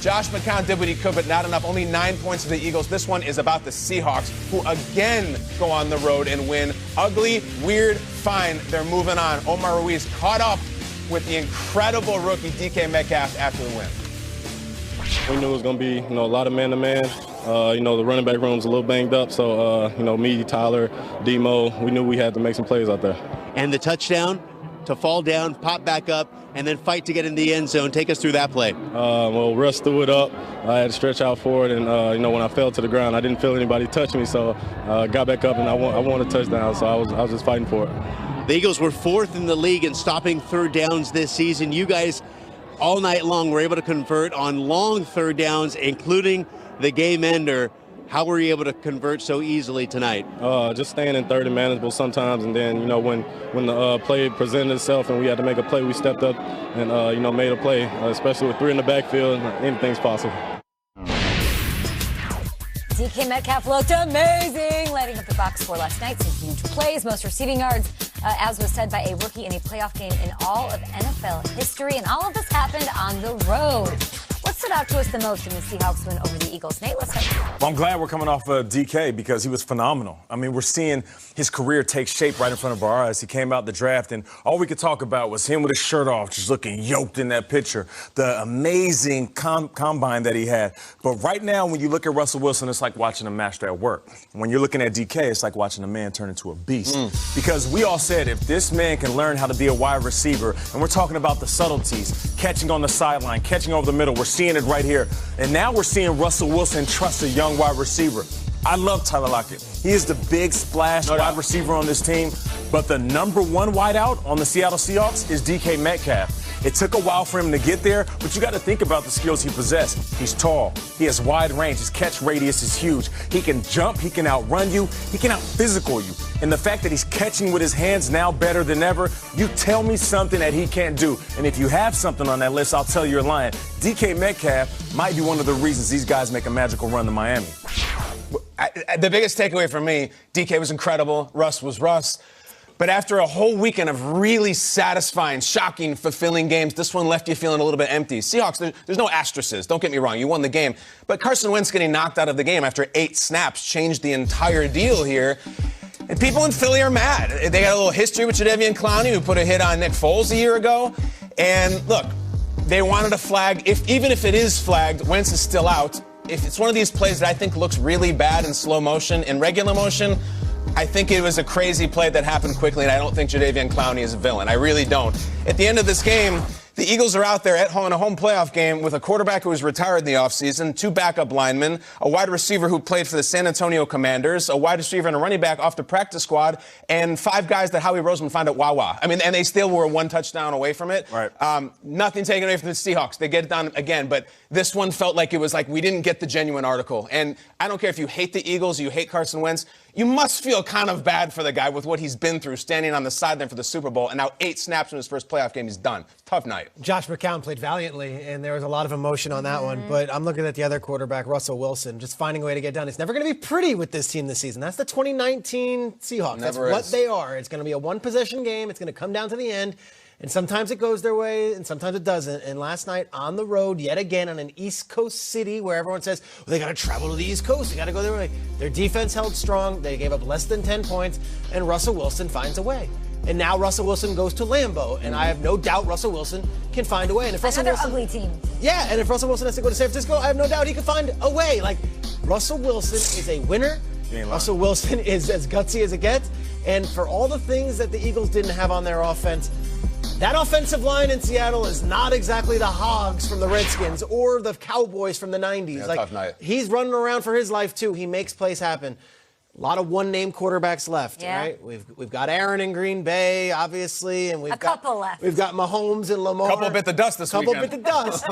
Josh McCown did what he could, but not enough. Only 9 points for the Eagles. This one is about the Seahawks, who again go on the road and win. Ugly, weird, fine. They're moving on. Omar Ruiz caught up with the incredible rookie DK Metcalf after the win. We knew it was going to be, a lot of man-to-man. The running back room's a little banged up, so, me, Tyler, Demo, we knew we had to make some plays out there. And the touchdown to fall down, pop back up, and then fight to get in the end zone. Take us through that play. Russ threw it up. I had to stretch out for it, and, when I fell to the ground, I didn't feel anybody touch me, so I got back up, and I wanted a touchdown, so I was just fighting for it. The Eagles were 4th in the league in stopping third downs this season. You guys, all night long, were able to convert on long third downs, including the game ender. How were you able to convert so easily tonight? Just staying in third and manageable sometimes, and then when the play presented itself and we had to make a play, we stepped up and made a play. Especially with 3 in the backfield, anything's possible. DK Metcalf looked amazing, lighting up the box score last night. Some huge plays, most receiving yards, as was said by a rookie in a playoff game in all of NFL history. And all of this happened on the road. What stood out to us the most in the Seahawks win over the Eagles? Nate, let's start. Well, I'm glad we're coming off of DK because he was phenomenal. I mean, we're seeing his career take shape right in front of our eyes. He came out the draft, and all we could talk about was him with his shirt off, just looking yoked in that picture. The amazing combine that he had. But right now, when you look at Russell Wilson, it's like watching a master at work. When you're looking at DK, it's like watching a man turn into a beast. Because we all said if this man can learn how to be a wide receiver, and we're talking about the subtleties, catching on the sideline, catching over the middle, we're seeing it right here. And now we're seeing Russell Wilson trust a young wide receiver. I love Tyler Lockett. He is the big splash wide receiver on this team. But the number 1 wideout on the Seattle Seahawks is DK Metcalf. It took a while for him to get there, but you got to think about the skills he possessed. He's tall. He has wide range. His catch radius is huge. He can jump. He can outrun you. He can out-physical you. And the fact that he's catching with his hands now better than ever, you tell me something that he can't do. And if you have something on that list, I'll tell you you're lying. DK Metcalf might be one of the reasons these guys make a magical run to Miami. The biggest takeaway for me, DK was incredible. Russ was Russ. But after a whole weekend of really satisfying, shocking, fulfilling games, this one left you feeling a little bit empty. Seahawks, there's no asterisks. Don't get me wrong. You won the game. But Carson Wentz getting knocked out of the game after 8 snaps changed the entire deal here. And people in Philly are mad. They got a little history with Jadeveon Clowney, who put a hit on Nick Foles a year ago. And look, they wanted a flag. Even if it is flagged, Wentz is still out. If it's one of these plays that I think looks really bad in slow motion, in regular motion, I think it was a crazy play that happened quickly, and I don't think Jadeveon Clowney is a villain. I really don't. At the end of this game, the Eagles are out there at home in a home playoff game with a quarterback who was retired in the offseason, 2 backup linemen, a wide receiver who played for the San Antonio Commanders, a wide receiver and a running back off the practice squad, and 5 guys that Howie Roseman found at Wawa. I mean, and they still were 1 touchdown away from it. Right. Nothing taken away from the Seahawks. They get it done again, but this one felt like it was like we didn't get the genuine article. And I don't care if you hate the Eagles, you hate Carson Wentz, you must feel kind of bad for the guy with what he's been through, standing on the sideline for the Super Bowl, and now 8 snaps in his first playoff game, he's done. Tough night. Josh McCown played valiantly, and there was a lot of emotion on that one. But I'm looking at the other quarterback, Russell Wilson, just finding a way to get done. It's never going to be pretty with this team this season. That's the 2019 Seahawks. That's what they are. It's going to be a 1-possession game. It's going to come down to the end. And sometimes it goes their way, and sometimes it doesn't. And last night on the road, yet again, on an East Coast city where everyone says, well, they got to travel to the East Coast. They got to go their way. Their defense held strong. They gave up less than 10 points, and Russell Wilson finds a way. And now Russell Wilson goes to Lambeau, and I have no doubt Russell Wilson can find a way. And if Russell Wilson, ugly team. Yeah, and if Russell Wilson has to go to San Francisco, I have no doubt he can find a way. Like, Russell Wilson is a winner. Russell Wilson is as gutsy as it gets. And for all the things that the Eagles didn't have on their offense, that offensive line in Seattle is not exactly the Hogs from the Redskins or the Cowboys from the 90s. Yeah, tough night. He's running around for his life, too. He makes plays happen. A lot of one-name quarterbacks left, right? We've got Aaron in Green Bay, obviously, and we've got Mahomes and Lamar. Couple bit the dust this weekend. Couple bit the dust.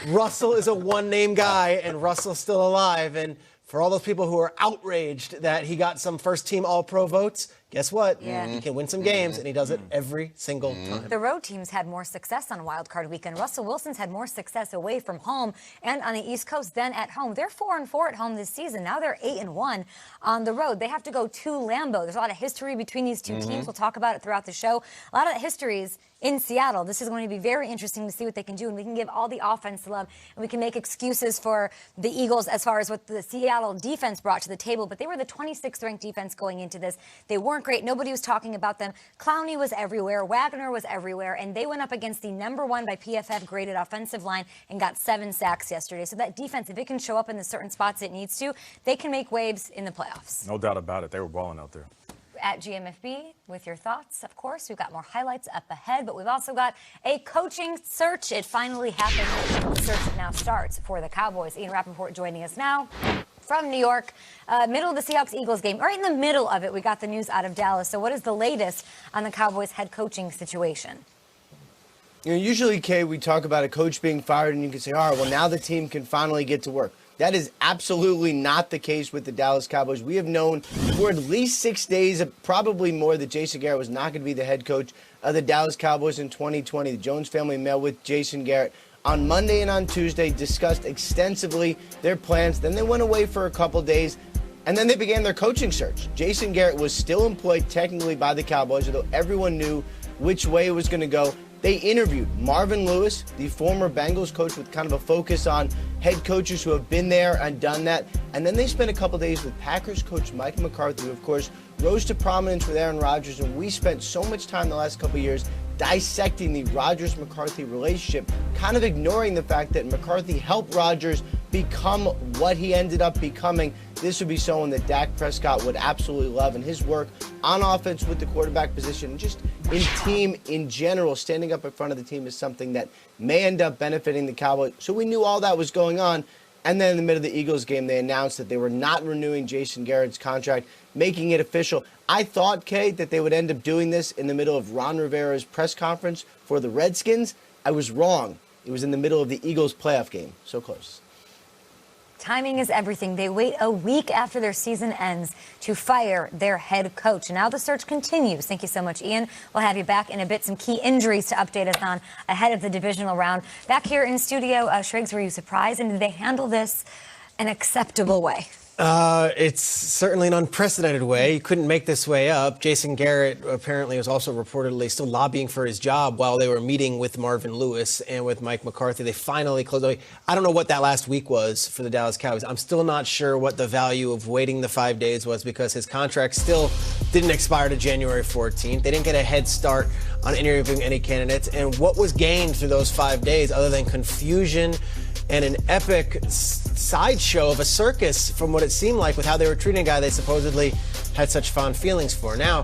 Russell is a one-name guy, and Russell's still alive. And for all those people who are outraged that he got some first-team All-Pro votes, guess what? Yeah. He can win some games, and he does it every single time. The road teams had more success on Wild Card weekend. Russell Wilson's had more success away from home and on the East Coast than at home. They're 4-4 at home this season. Now they're 8-1 on the road. They have to go to Lambeau. There's a lot of history between these two teams. We'll talk about it throughout the show. A lot of that history is in Seattle. This is going to be very interesting to see what they can do, and we can give all the offense love, and we can make excuses for the Eagles as far as what the Seattle defense brought to the table, but they were the 26th ranked defense going into this. They weren't great. Nobody was talking about them. Clowney was everywhere. Wagner was everywhere, and they went up against the #1 by PFF graded offensive line and got 7 sacks yesterday. So that defense, if it can show up in the certain spots it needs to, they can make waves in the playoffs. No doubt about it. They were balling out there. At GMFB with your thoughts, of course. We've got more highlights up ahead, but we've also got a coaching search. It finally happened. The search now starts for the Cowboys. Ian Rappaport joining us now from New York. Middle of the Seahawks-Eagles game. Right in the middle of it, we got the news out of Dallas. So what is the latest on the Cowboys head coaching situation? You know, usually, Kay, we talk about a coach being fired and you can say, all right, well, now the team can finally get to work. That is absolutely not the case with the Dallas Cowboys. We have known for at least 6 days, probably more, that Jason Garrett was not going to be the head coach of the Dallas Cowboys in 2020. The Jones family met with Jason Garrett on Monday and on Tuesday, discussed extensively their plans. Then they went away for a couple days, and then they began their coaching search. Jason Garrett was still employed technically by the Cowboys, although everyone knew which way it was going to go. They interviewed Marvin Lewis, the former Bengals coach, with kind of a focus on head coaches who have been there and done that. And then they spent a couple days with Packers coach Mike McCarthy, who, of course, rose to prominence with Aaron Rodgers. And we spent so much time the last couple of years dissecting the Rodgers-McCarthy relationship, kind of ignoring the fact that McCarthy helped Rodgers become what he ended up becoming. This would be someone that Dak Prescott would absolutely love, and his work on offense with the quarterback position, just in team in general, standing up in front of the team is something that may end up benefiting the Cowboys. So we knew all that was going on. And then in the middle of the Eagles game, they announced that they were not renewing Jason Garrett's contract, making it official. I thought, Kate, that they would end up doing this in the middle of Ron Rivera's press conference for the Redskins. I was wrong. It was in the middle of the Eagles playoff game. So close. Timing is everything. They wait a week after their season ends to fire their head coach. And now the search continues. Thank you so much, Ian. We'll have you back in a bit. Some key injuries to update us on ahead of the divisional round. Back here in studio, Shriggs, were you surprised? And did they handle this an acceptable way? It's certainly an unprecedented way. You couldn't make this way up. Jason Garrett apparently was also reportedly still lobbying for his job while they were meeting with Marvin Lewis and with Mike McCarthy. They finally closed the way. I don't know what that last week was for the Dallas Cowboys. I'm still not sure what the value of waiting the 5 days was, because his contract still didn't expire to January 14th. They didn't get a head start on interviewing any candidates. And what was gained through those 5 days other than confusion and an epic sideshow of a circus, from what it seemed like, with how they were treating a guy they supposedly had such fond feelings for? Now,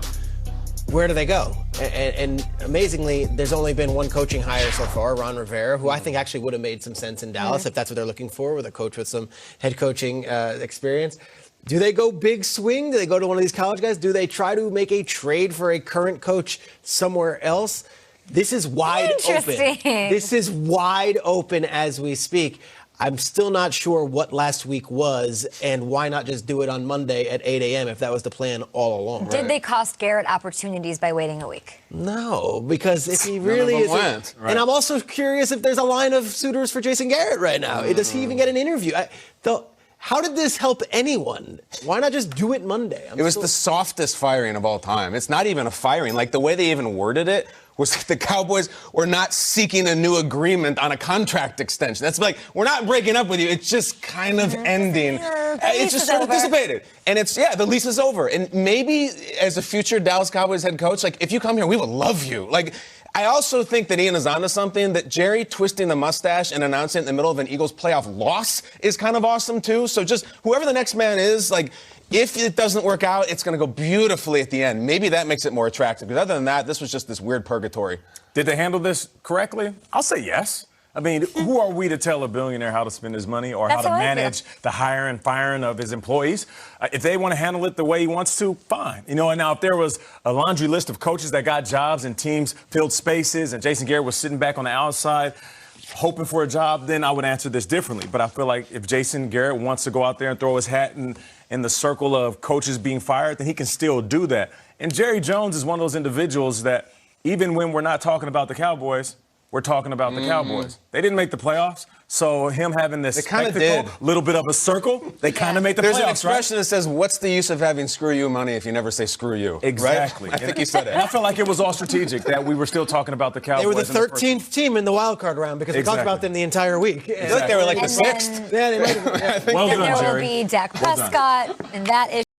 where do they go? And amazingly, there's only been one coaching hire so far, Ron Rivera, who I think actually would have made some sense in Dallas if that's what they're looking for, with a coach with some head coaching experience. Do they go big swing? Do they go to one of these college guys? Do they try to make a trade for a current coach somewhere else? This is wide open. This is wide open as we speak. I'm still not sure what last week was, and why not just do it on Monday at 8 a.m. if that was the plan all along. Did they cost Garrett opportunities by waiting a week? No, because if he really isn't. Right. And I'm also curious if there's a line of suitors for Jason Garrett right now. Does he even get an interview? How did this help anyone? Why not just do it Monday? It was the softest firing of all time. It's not even a firing. Like, the way they even worded it was the Cowboys were not seeking a new agreement on a contract extension. That's like, we're not breaking up with you. It's just kind of ending. It's just sort of dissipated. And the lease is over. And maybe as a future Dallas Cowboys head coach, like, if you come here, we will love you. Like, I also think that Ian is onto something, that Jerry twisting the mustache and announcing it in the middle of an Eagles playoff loss is kind of awesome, too. So just whoever the next man is, like, if it doesn't work out, it's going to go beautifully at the end. Maybe that makes it more attractive. Because other than that, this was just this weird purgatory. Did they handle this correctly? I'll say yes. I mean, who are we to tell a billionaire how to spend his money or how to manage the hiring and firing of his employees? If they want to handle it the way he wants to, fine. You know, and now if there was a laundry list of coaches that got jobs and teams filled spaces and Jason Garrett was sitting back on the outside, hoping for a job, then I would answer this differently. But I feel like if Jason Garrett wants to go out there and throw his hat in the circle of coaches being fired, then he can still do that. And Jerry Jones is one of those individuals that even when we're not talking about the Cowboys, we're talking about the Cowboys. They didn't make the playoffs, so him having this little bit of a circle, they kind of made the playoffs, There's an expression that says, what's the use of having screw you money if you never say screw you? Exactly. Right? I think you said it. And I felt like it was all strategic that we were still talking about the Cowboys. They were the 13th team in the wild card round because we talked about them the entire week. I feel like they were like the 6th. Yeah, they might have. Well And done, there Jerry. will be Dak Prescott, and that is